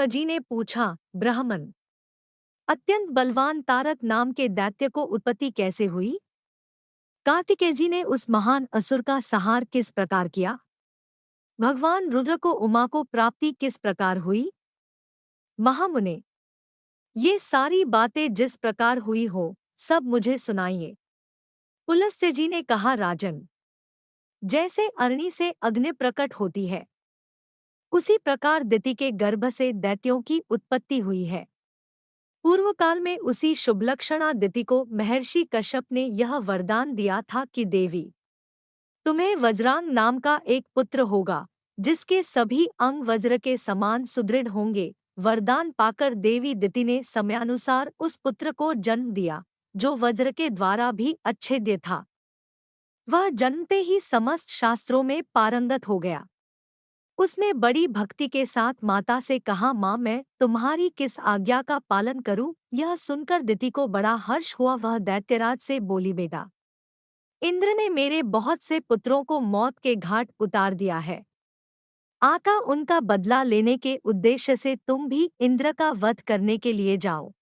जी ने पूछा, ब्राह्मण, अत्यंत बलवान तारक नाम के दैत्य को उत्पत्ति कैसे हुई? कार्तिकेय जी ने उस महान असुर का संहार किस प्रकार किया? भगवान रुद्र को उमा को प्राप्ति किस प्रकार हुई? महामुने, ये सारी बातें जिस प्रकार हुई हो, सब मुझे सुनाइए। पुलस्त्य जी ने कहा, राजन, जैसे अरणी से अग्नि प्रकट होती है, उसी प्रकार दिति के गर्भ से दैत्यों की उत्पत्ति हुई है। पूर्व काल में उसी शुभलक्षणा दिति को महर्षि कश्यप ने यह वरदान दिया था कि देवी, तुम्हें वज्रांग नाम का एक पुत्र होगा, जिसके सभी अंग वज्र के समान सुदृढ़ होंगे। वरदान पाकर देवी दिति ने समयानुसार उस पुत्र को जन्म दिया, जो वज्र के द्वारा भी अच्छेद्य था। वह जन्मते ही समस्त शास्त्रों में पारंगत हो गया। उसने बड़ी भक्ति के साथ माता से कहा, माँ, मैं तुम्हारी किस आज्ञा का पालन करूं? यह सुनकर दिति को बड़ा हर्ष हुआ। वह दैत्यराज से बोली, बेटा, इंद्र ने मेरे बहुत से पुत्रों को मौत के घाट उतार दिया है। आता उनका बदला लेने के उद्देश्य से तुम भी इंद्र का वध करने के लिए जाओ।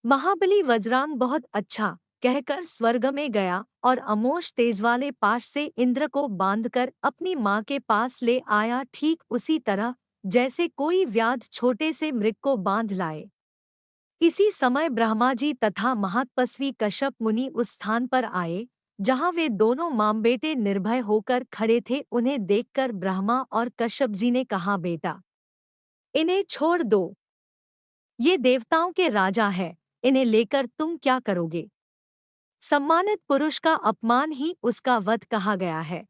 महाबली वज्रांग बहुत अच्छा कहकर स्वर्ग में गया और अमोष तेज वाले पाश से इंद्र को बांधकर अपनी माँ के पास ले आया, ठीक उसी तरह जैसे कोई व्याध छोटे से मृग को बांध लाए। इसी समय ब्रह्मा जी तथा महातपस्वी कश्यप मुनि उस स्थान पर आए, जहाँ वे दोनों माम बेटे निर्भय होकर खड़े थे। उन्हें देखकर ब्रह्मा और कश्यप जी ने कहा, बेटा, इन्हें छोड़ दो, ये देवताओं के राजा है, इन्हें लेकर तुम क्या करोगे? सम्मानित पुरुष का अपमान ही उसका वध कहा गया है।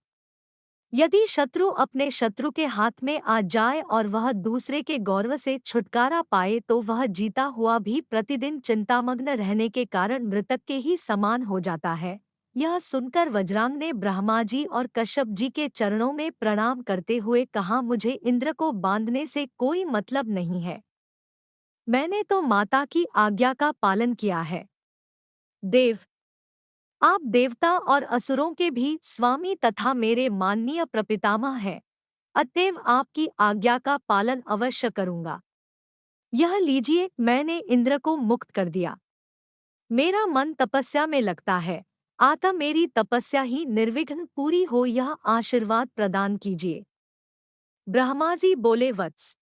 यदि शत्रु अपने शत्रु के हाथ में आ जाए और वह दूसरे के गौरव से छुटकारा पाए, तो वह जीता हुआ भी प्रतिदिन चिंतामग्न रहने के कारण मृतक के ही समान हो जाता है। यह सुनकर वज्रांग ने ब्रह्मा जी और कश्यप जी के चरणों में प्रणाम करते हुए कहा, मुझे इंद्र को बांधने से कोई मतलब नहीं है। मैंने तो माता की आज्ञा का पालन किया है। देव, आप देवता और असुरों के भी स्वामी तथा मेरे माननीय प्रपितामह हैं, अतएव आपकी आज्ञा का पालन अवश्य करूंगा। यह लीजिए, मैंने इंद्र को मुक्त कर दिया। मेरा मन तपस्या में लगता है, आता मेरी तपस्या ही निर्विघ्न पूरी हो, यह आशीर्वाद प्रदान कीजिए। ब्रह्मा जी बोले, वत्स,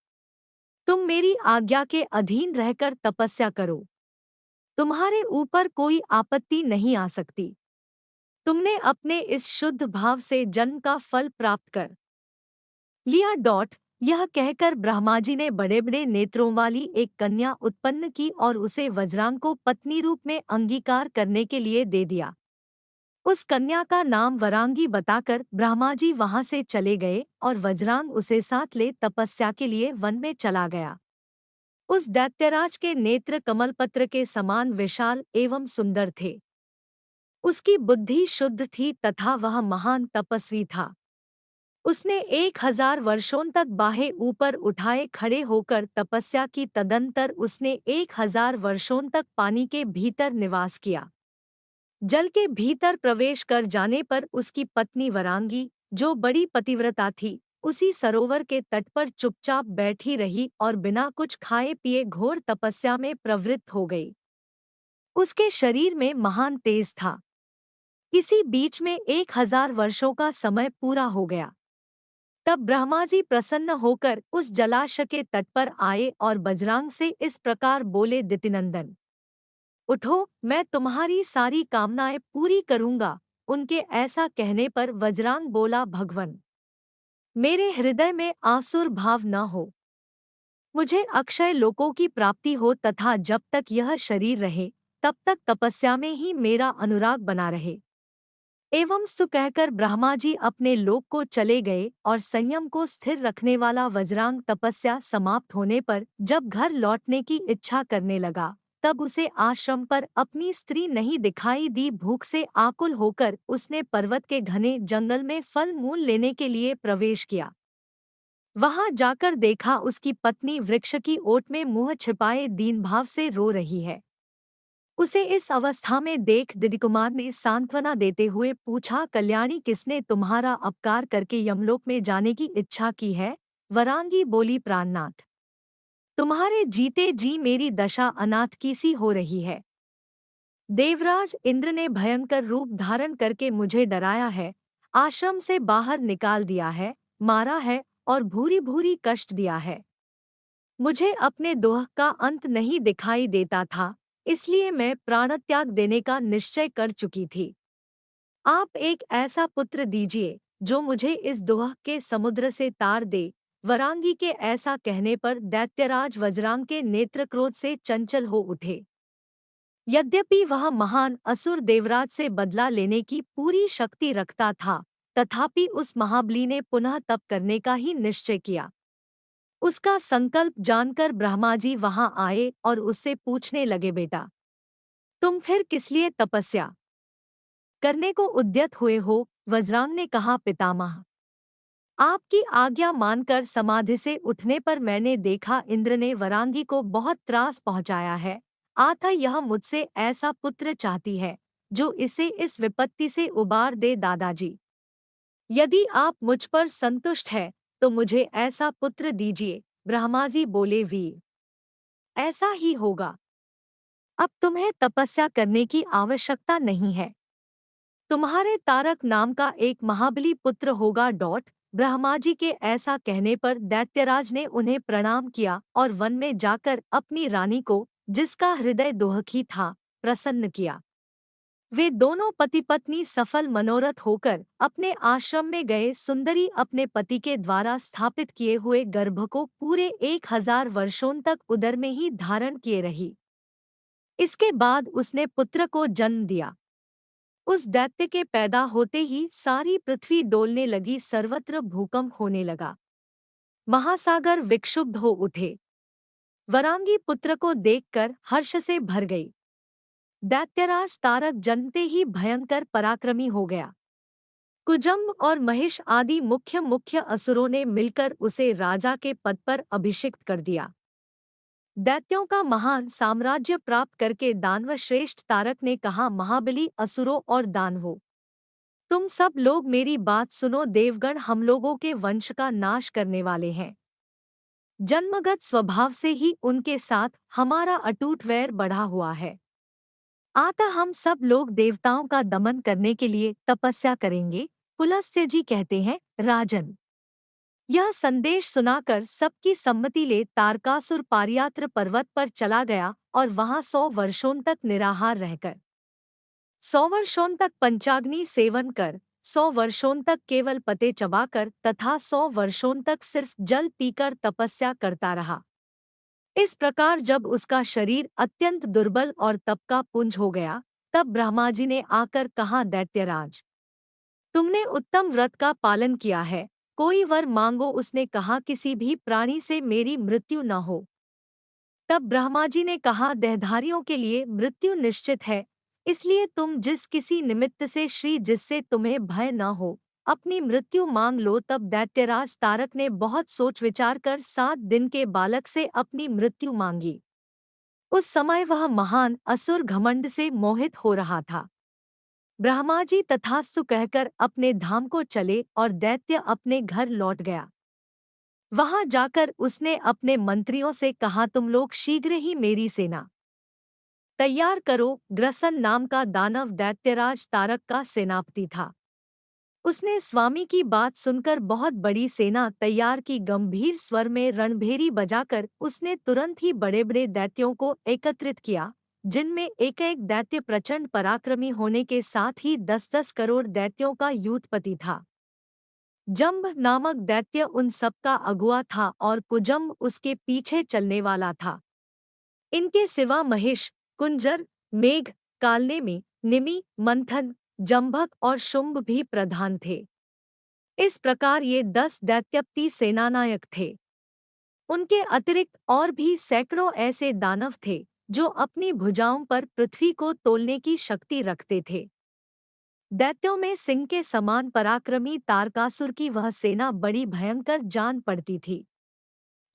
तुम मेरी आज्ञा के अधीन रहकर तपस्या करो, तुम्हारे ऊपर कोई आपत्ति नहीं आ सकती। तुमने अपने इस शुद्ध भाव से जन्म का फल प्राप्त कर लिया। यह कहकर ब्रह्मा जी ने बड़े बड़े नेत्रों वाली एक कन्या उत्पन्न की और उसे वज्रांग को पत्नी रूप में अंगीकार करने के लिए दे दिया। उस कन्या का नाम वरांगी बताकर ब्रह्मा जी वहां से चले गए और वज्रांग उसे साथ ले तपस्या के लिए वन में चला गया। उस दैत्यराज के नेत्र कमलपत्र के समान विशाल एवं सुंदर थे। उसकी बुद्धि शुद्ध थी तथा वह महान तपस्वी था। उसने 1000 वर्षों तक बाहें ऊपर उठाए खड़े होकर तपस्या की। तदंतर उसने 1000 वर्षों तक पानी के भीतर निवास किया। जल के भीतर प्रवेश कर जाने पर उसकी पत्नी वरांगी, जो बड़ी पतिव्रता थी, उसी सरोवर के तट पर चुपचाप बैठी रही और बिना कुछ खाए पिए घोर तपस्या में प्रवृत्त हो गई। उसके शरीर में महान तेज था। इसी बीच में 1000 वर्षों का समय पूरा हो गया। तब ब्रह्मा जी प्रसन्न होकर उस जलाशय के तट पर आए और वज्रांग से इस प्रकार बोले, दितिनंदन, उठो, मैं तुम्हारी सारी कामनाएं पूरी करूंगा। उनके ऐसा कहने पर वज्रांग बोला, भगवन, मेरे हृदय में आसुर भाव न हो। मुझे अक्षय लोकों की प्राप्ति हो तथा जब तक यह शरीर रहे तब तक तपस्या में ही मेरा अनुराग बना रहे। एवं सु कहकर ब्रह्मा जी अपने लोक को चले गए और संयम को स्थिर रखने वाला वज्रांग तपस्या समाप्त होने पर जब घर लौटने की इच्छा करने लगा, तब उसे आश्रम पर अपनी स्त्री नहीं दिखाई दी। भूख से आकुल होकर उसने पर्वत के घने जंगल में फल मूल लेने के लिए प्रवेश किया। वहां जाकर देखा उसकी पत्नी वृक्ष की ओट में मुंह छिपाए दीन भाव से रो रही है। उसे इस अवस्था में देख दिदिकुमार ने सांत्वना देते हुए पूछा, कल्याणी, किसने तुम्हारा अपकार करके यमलोक में जाने की इच्छा की है? वरांगी बोली, प्राणनाथ। तुम्हारे जीते जी मेरी दशा अनाथ की सी हो रही है। देवराज इंद्र ने भयंकर रूप धारण करके मुझे डराया है, आश्रम से बाहर निकाल दिया है, मारा है और भूरी भूरी कष्ट दिया है। मुझे अपने दोह का अंत नहीं दिखाई देता था, इसलिए मैं प्राणत्याग देने का निश्चय कर चुकी थी। आप एक ऐसा पुत्र दीजिए जो मुझे इस दोह के समुद्र से तार दे। वरांगी के ऐसा कहने पर दैत्यराज वज्रांग के नेत्र क्रोध से चंचल हो उठे। यद्यपि वह महान असुर देवराज से बदला लेने की पूरी शक्ति रखता था, तथापि उस महाबली ने पुनः तप करने का ही निश्चय किया। उसका संकल्प जानकर ब्रह्माजी वहां आए और उससे पूछने लगे, बेटा, तुम फिर किस लिए तपस्या करने को उद्यत हुए हो? वज्रांग ने कहा, पितामह, आपकी आज्ञा मानकर समाधि से उठने पर मैंने देखा इंद्र ने वरांगी को बहुत त्रास पहुंचाया है। अतः यह मुझसे ऐसा पुत्र चाहती है जो इसे इस विपत्ति से उबार दे। दादाजी, यदि आप मुझ पर संतुष्ट है तो मुझे ऐसा पुत्र दीजिए। ब्रह्माजी बोले, वीर, ऐसा ही होगा। अब तुम्हें तपस्या करने की आवश्यकता नहीं है। तुम्हारे तारक नाम का एक महाबली पुत्र होगा। ब्रह्माजी के ऐसा कहने पर दैत्यराज ने उन्हें प्रणाम किया और वन में जाकर अपनी रानी को, जिसका हृदय दोहखी था, प्रसन्न किया। वे दोनों पति पत्नी सफल मनोरथ होकर अपने आश्रम में गए। सुंदरी अपने पति के द्वारा स्थापित किए हुए गर्भ को पूरे 1000 वर्षों तक उदर में ही धारण किए रही। इसके बाद उसने पुत्र को जन्म दिया। उस दैत्य के पैदा होते ही सारी पृथ्वी डोलने लगी, सर्वत्र भूकंप होने लगा, महासागर विक्षुब्ध हो उठे। वरांगी पुत्र को देखकर हर्ष से भर गई। दैत्यराज तारक जन्मते ही भयंकर पराक्रमी हो गया। कुजम्ब और महिष आदि मुख्य मुख्य असुरों ने मिलकर उसे राजा के पद पर अभिषिक्त कर दिया। दैत्यों का महान साम्राज्य प्राप्त करके दानव श्रेष्ठ तारक ने कहा, महाबली असुरों और दानवों, तुम सब लोग मेरी बात सुनो। देवगण हम लोगों के वंश का नाश करने वाले हैं। जन्मगत स्वभाव से ही उनके साथ हमारा अटूट वैर बढ़ा हुआ है। अतः हम सब लोग देवताओं का दमन करने के लिए तपस्या करेंगे। पुलस्त्य जी कहते हैं, राजन, यह संदेश सुनाकर सबकी सम्मति ले तारकासुर पारियात्र पर्वत पर चला गया और वहां 100 वर्षों तक निराहार रहकर, 100 वर्षों तक पंचाग्नि सेवन कर, 100 वर्षों तक केवल पते चबाकर तथा 100 वर्षों तक सिर्फ जल पीकर तपस्या करता रहा। इस प्रकार जब उसका शरीर अत्यंत दुर्बल और तप का पुंज हो गया, तब ब्रह्माजी ने आकर कहा, दैत्यराज, तुमने उत्तम व्रत का पालन किया है, कोई वर मांगो। उसने कहा, किसी भी प्राणी से मेरी मृत्यु न हो। तब ब्रह्माजी ने कहा, देहधारियों के लिए मृत्यु निश्चित है, इसलिए तुम जिस किसी निमित्त से श्री जिससे तुम्हें भय न हो, अपनी मृत्यु मांग लो। तब दैत्यराज तारक ने बहुत सोच विचार कर 7 दिन के बालक से अपनी मृत्यु मांगी। उस समय वह महान असुर घमंड से मोहित हो रहा था। ब्रह्माजी तथास्तु कहकर अपने धाम को चले और दैत्य अपने घर लौट गया। वहां जाकर उसने अपने मंत्रियों से कहा, तुम लोग शीघ्र ही मेरी सेना तैयार करो। ग्रसन नाम का दानव दैत्यराज तारक का सेनापति था। उसने स्वामी की बात सुनकर बहुत बड़ी सेना तैयार की। गंभीर स्वर में रणभेरी बजाकर उसने तुरंत ही बड़े बड़े दैत्यों को एकत्रित किया, जिनमें एक एक दैत्य प्रचंड पराक्रमी होने के साथ ही 10-10 करोड़ दैत्यों का यूथपति था। जंभ नामक दैत्य उन सबका अगुआ था और कुजम्ब उसके पीछे चलने वाला था। इनके सिवा महिष, कुंजर, मेघ, कालनेमी, निमि, मंथन, जंभक और शुंभ भी प्रधान थे। इस प्रकार ये 10 दैत्यपति सेनानायक थे। उनके अतिरिक्त और भी सैकड़ों ऐसे दानव थे जो अपनी भुजाओं पर पृथ्वी को तोलने की शक्ति रखते थे। दैत्यों में सिंह के समान पराक्रमी तारकासुर की वह सेना बड़ी भयंकर जान पड़ती थी।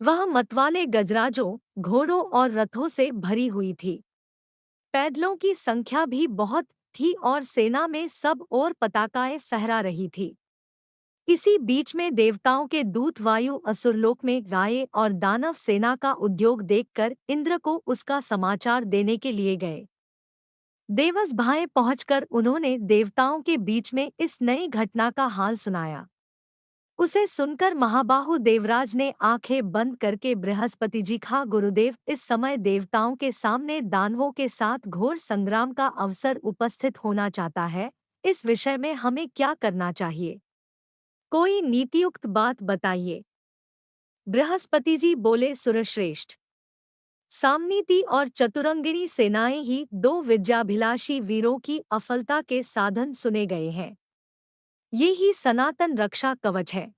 वह मतवाले गजराजों, घोड़ों और रथों से भरी हुई थी। पैदलों की संख्या भी बहुत थी और सेना में सब ओर पताकाएं फहरा रही थी। इसी बीच में देवताओं के दूत वायु असुरलोक में गाये और दानव सेना का उद्योग देखकर इंद्र को उसका समाचार देने के लिए गए। देवस भाएं पहुंचकर उन्होंने देवताओं के बीच में इस नई घटना का हाल सुनाया। उसे सुनकर महाबाहु देवराज ने आंखें बंद करके बृहस्पति जी कहा, गुरुदेव, इस समय देवताओं के सामने दानवों के साथ घोर संग्राम का अवसर उपस्थित होना चाहता है। इस विषय में हमें क्या करना चाहिए? कोई नीतियुक्त बात बताइए। बृहस्पति जी बोले, सुरश्रेष्ठ, सामनीति और चतुरंगिणी सेनाएं ही दो विद्याभिलाषी वीरों की अफलता के साधन सुने गए हैं। ये ही सनातन रक्षा कवच है।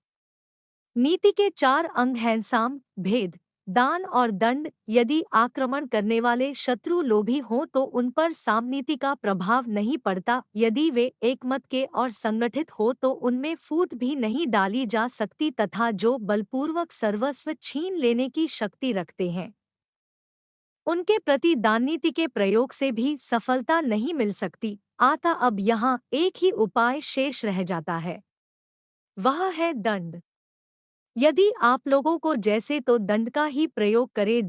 नीति के चार अंग हैं: साम, भेद, दान और दंड। यदि आक्रमण करने वाले शत्रु लोभी हों तो उन पर सामनीति का प्रभाव नहीं पड़ता। यदि वे एकमत के और संगठित हो तो उनमें फूट भी नहीं डाली जा सकती, तथा जो बलपूर्वक सर्वस्व छीन लेने की शक्ति रखते हैं उनके प्रति दाननीति के प्रयोग से भी सफलता नहीं मिल सकती। आता अब यहाँ एक ही उपाय शेष रह जाता है, वह है दंड। यदि आप लोगों को जैसे तो दंड का ही प्रयोग करे।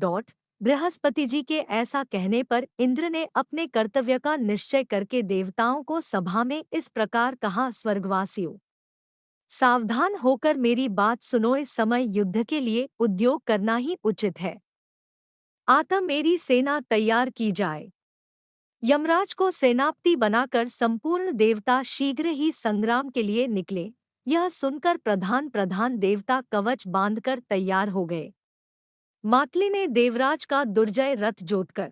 बृहस्पति जी के ऐसा कहने पर इंद्र ने अपने कर्तव्य का निश्चय करके देवताओं को सभा में इस प्रकार कहा, स्वर्गवासियों, सावधान होकर मेरी बात सुनो। इस समय युद्ध के लिए उद्योग करना ही उचित है। आता मेरी सेना तैयार की जाए। यमराज को सेनापति बनाकर संपूर्ण देवता शीघ्र ही संग्राम के लिए निकले। यह सुनकर प्रधान प्रधान देवता कवच बांधकर तैयार हो गए। मातली ने देवराज का दुर्जय रथ जोतकर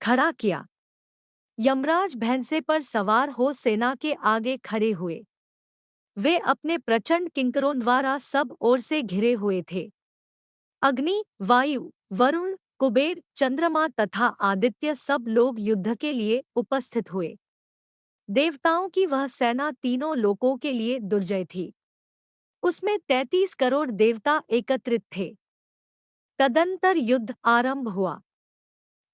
खड़ा किया। यमराज भैंसे पर सवार हो सेना के आगे खड़े हुए। वे अपने प्रचंड किंकरों द्वारा सब ओर से घिरे हुए थे। अग्नि, वायु, वरुण, कुबेर, चंद्रमा तथा आदित्य सब लोग युद्ध के लिए उपस्थित हुए। देवताओं की वह सेना तीनों लोकों के लिए दुर्जय थी। उसमें 33 करोड़ देवता एकत्रित थे। तदंतर युद्ध आरंभ हुआ।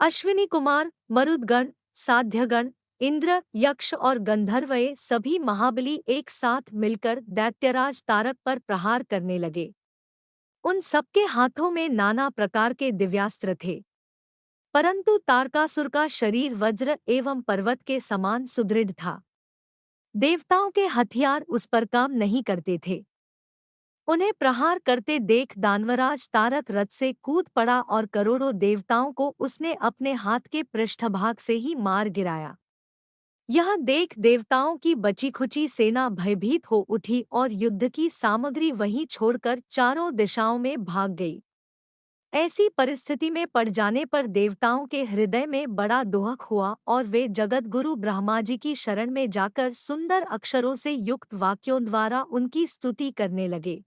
अश्विनी कुमार, मरुदगण, साध्यगण, इंद्र, यक्ष और गंधर्व ये सभी महाबली एक साथ मिलकर दैत्यराज तारक पर प्रहार करने लगे। उन सबके हाथों में नाना प्रकार के दिव्यास्त्र थे, परंतु तारकासुर का शरीर वज्र एवं पर्वत के समान सुदृढ़ था। देवताओं के हथियार उस पर काम नहीं करते थे। उन्हें प्रहार करते देख दानवराज तारक रथ से कूद पड़ा और करोड़ों देवताओं को उसने अपने हाथ के पृष्ठभाग से ही मार गिराया। यह देख देवताओं की बची खुची सेना भयभीत हो उठी और युद्ध की सामग्री वहीं छोड़कर चारों दिशाओं में भाग गई। ऐसी परिस्थिति में पड़ जाने पर देवताओं के हृदय में बड़ा दुख हुआ और वे जगत गुरु ब्रह्मा जी की शरण में जाकर सुंदर अक्षरों से युक्त वाक्यों द्वारा उनकी स्तुति करने लगे।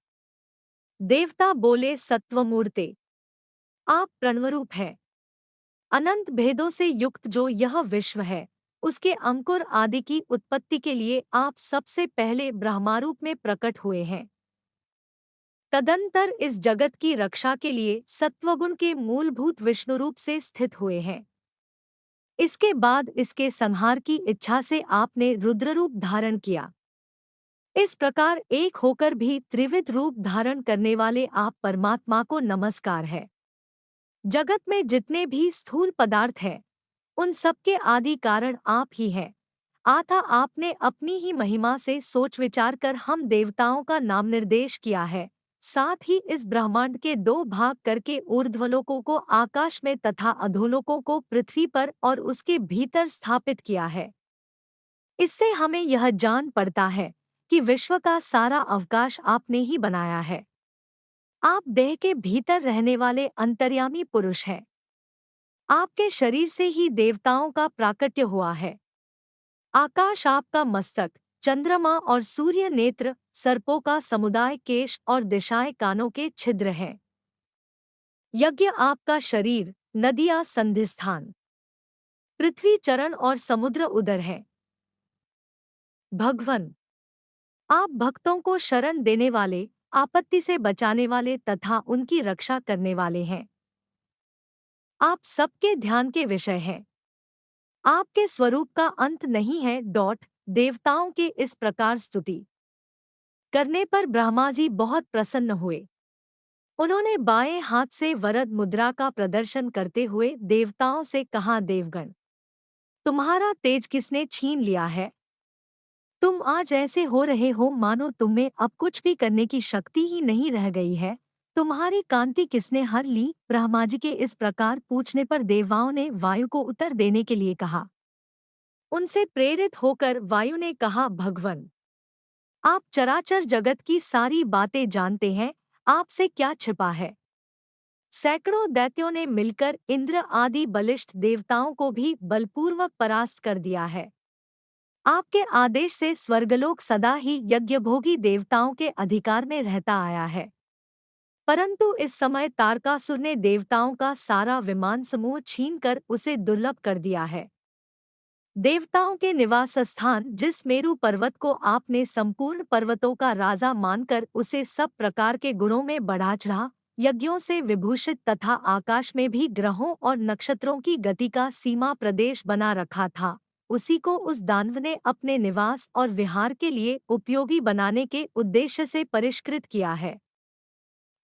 देवता बोले, सत्वमूर्ते, आप प्रणवरूप है। अनंत भेदों से युक्त जो यह विश्व है उसके अंकुर आदि की उत्पत्ति के लिए आप सबसे पहले ब्रह्मारूप में प्रकट हुए हैं। तदंतर इस जगत की रक्षा के लिए सत्वगुण के मूलभूत विष्णुरूप से स्थित हुए हैं। इसके बाद इसके संहार की इच्छा से आपने रुद्ररूप धारण किया। इस प्रकार एक होकर भी त्रिविध रूप धारण करने वाले आप परमात्मा को नमस्कार है। जगत में जितने भी स्थूल पदार्थ हैं उन सबके आदि कारण आप ही हैं। आता आपने अपनी ही महिमा से सोच विचार कर हम देवताओं का नाम निर्देश किया है। साथ ही इस ब्रह्मांड के दो भाग करके ऊर्ध्वलोकों को आकाश में तथा अधोलोकों को पृथ्वी पर और उसके भीतर स्थापित किया है। इससे हमें यह जान पड़ता है कि विश्व का सारा अवकाश आपने ही बनाया है। आप देह के भीतर रहने वाले अंतर्यामी पुरुष हैं। आपके शरीर से ही देवताओं का प्राकट्य हुआ है। आकाश आपका मस्तक, चंद्रमा और सूर्य नेत्र, सर्पों का समुदाय केश और दिशाएं कानों के छिद्र हैं। यज्ञ आपका शरीर, नदियां संधिस्थान, पृथ्वी चरण और समुद्र उदर है। भगवन, आप भक्तों को शरण देने वाले, आपत्ति से बचाने वाले तथा उनकी रक्षा करने वाले हैं। आप सबके ध्यान के विषय हैं। आपके स्वरूप का अंत नहीं है। देवताओं के इस प्रकार स्तुति करने पर ब्रह्मा जी बहुत प्रसन्न हुए। उन्होंने बाएं हाथ से वरद मुद्रा का प्रदर्शन करते हुए देवताओं से कहा, देवगण, तुम्हारा तेज किसने छीन लिया है? तुम आज ऐसे हो रहे हो मानो तुम्हें अब कुछ भी करने की शक्ति ही नहीं रह गई है। तुम्हारी कांति किसने हर ली? ब्रह्मा जी के इस प्रकार पूछने पर देवताओं ने वायु को उत्तर देने के लिए कहा। उनसे प्रेरित होकर वायु ने कहा, भगवन, आप चराचर जगत की सारी बातें जानते हैं, आपसे क्या छिपा है? सैकड़ों दैत्यों ने मिलकर इंद्र आदि बलिष्ठ देवताओं को भी बलपूर्वक परास्त कर दिया है। आपके आदेश से स्वर्गलोक सदा ही यज्ञभोगी देवताओं के अधिकार में रहता आया है। परंतु इस समय तारकासुर ने देवताओं का सारा विमान समूह छीनकर उसे दुर्लभ कर दिया है। देवताओं के निवास स्थान जिस मेरु पर्वत को आपने संपूर्ण पर्वतों का राजा मानकर उसे सब प्रकार के गुणों में बढ़ा चढ़ा, यज्ञों से विभूषित तथा आकाश में भी ग्रहों और नक्षत्रों की गति का सीमा प्रदेश बना रखा था, उसी को उस दानव ने अपने निवास और विहार के लिए उपयोगी बनाने के उद्देश्य से परिष्कृत किया है।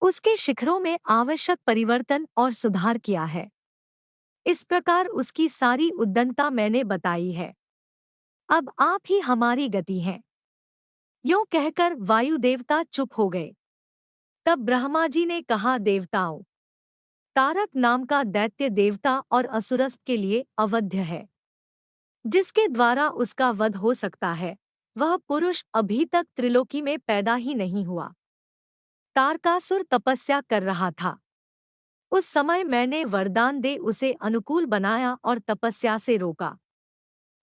उसके शिखरों में आवश्यक परिवर्तन और सुधार किया है। इस प्रकार उसकी सारी उद्दंडता मैंने बताई है। अब आप ही हमारी गति हैं। यूं कहकर वायु देवता चुप हो गए। तब ब्रह्मा जी ने कहा, देवताओं, तारक नाम का दैत्य देवता और असुरस के लिए अवध्य है। जिसके द्वारा उसका वध हो सकता है, वह पुरुष अभी तक त्रिलोकी में पैदा ही नहीं हुआ। तारकासुर तपस्या कर रहा था। उस समय मैंने वरदान दे उसे अनुकूल बनाया और तपस्या से रोका।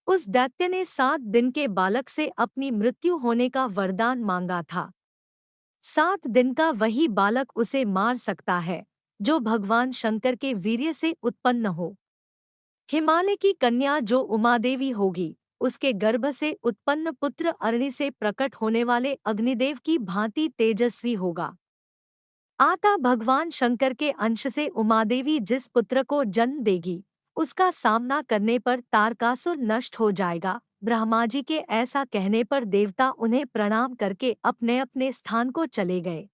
उस दैत्य ने 7 दिन के बालक से अपनी मृत्यु होने का वरदान मांगा था। 7 दिन का वही बालक उसे मार सकता है जो भगवान शंकर के वीर्य से उत्पन्न हो। हिमालय की कन्या जो उमादेवी होगी, उसके गर्भ से उत्पन्न पुत्र अग्नि से प्रकट होने वाले अग्निदेव की भांति तेजस्वी होगा। आता भगवान शंकर के अंश से उमादेवी जिस पुत्र को जन्म देगी, उसका सामना करने पर तारकासुर नष्ट हो जाएगा। ब्रह्मा जी के ऐसा कहने पर देवता उन्हें प्रणाम करके अपने अपने स्थान को चले गए।